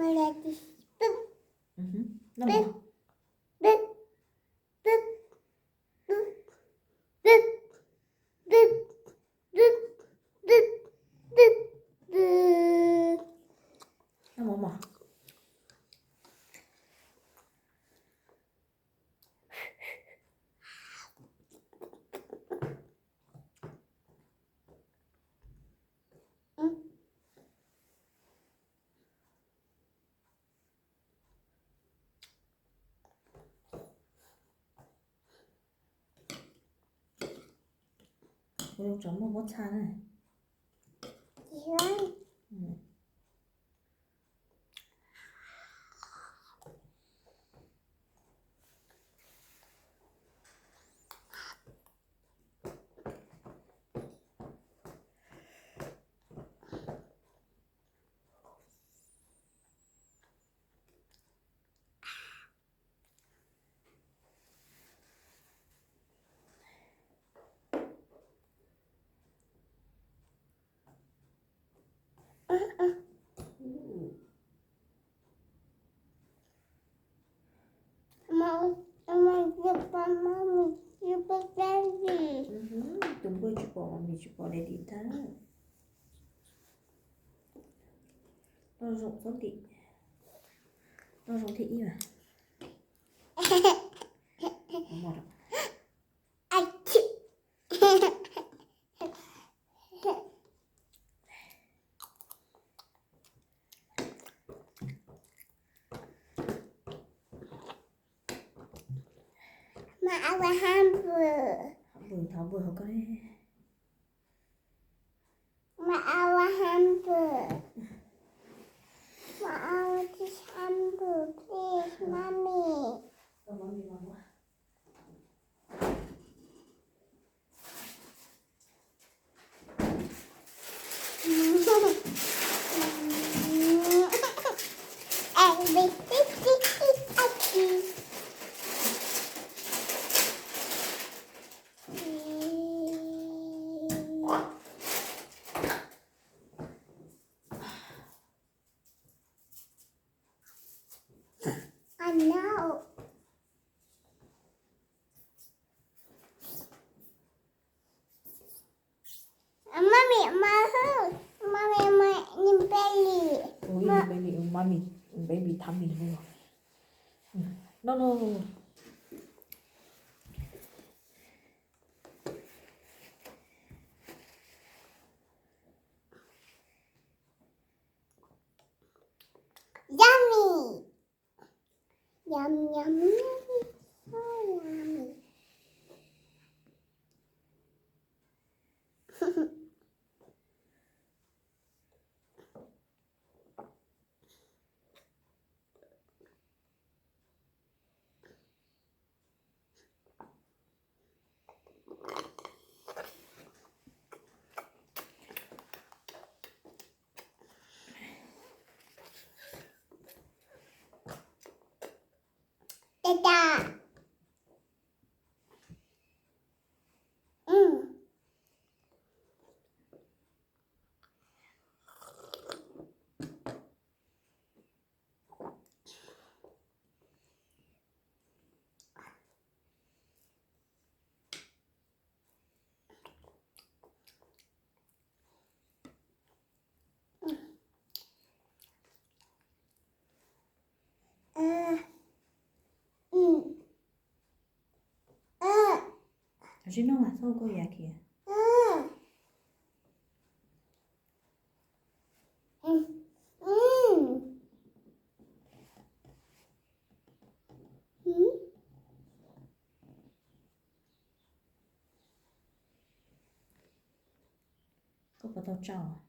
Already. Boop, Nó boop, bỏ. boop, boop, boop, boop, boop, boop, boop, boop, boop. Nó bỏ bỏ. 우리 전부 못 차네. 이런. 엄마 이거 맘마 이거 딸기. Tunggu cuba mami cuba ready ta. Nó rụng xuống thị. Nó rụng thị mà. Bỏ rồi. 아치. 마아와 함부. Vừa tháo vừa học cái. 마아와 함부. 마아와 함부. Please, mommy. Mami mama. I know. Mommy, in belly. Ui, baby thăm mình luôn. No. Yummy. Yum, yum, yummy. So yummy. 됐다. Jinong so go ya kìa. Có bắt đầu trào.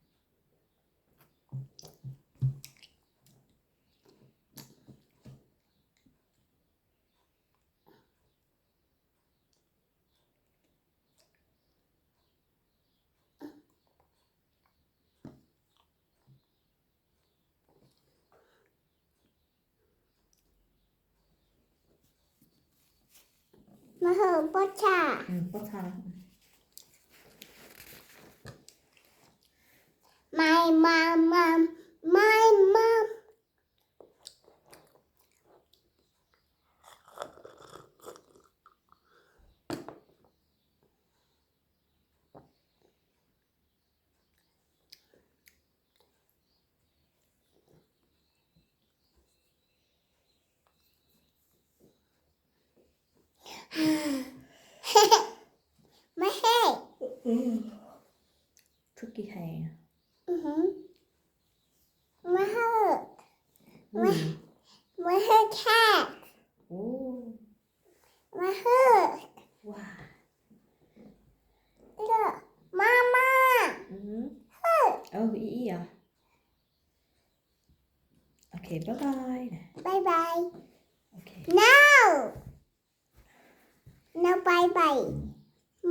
Mà hở bó trà. Bắt thà. My mom. thức kỳ hèมาเถอะ ừ. มาเถอะค่ะ oh. มาเถอะ wow เลือกมามา oh ý à ok bye bye nè บายบาย ok now now bye bye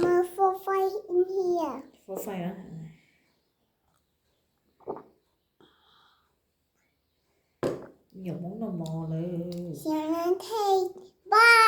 มา for fight in here phô phai đó nhiều món đồ mòเลย เสียงนั้นเทบาย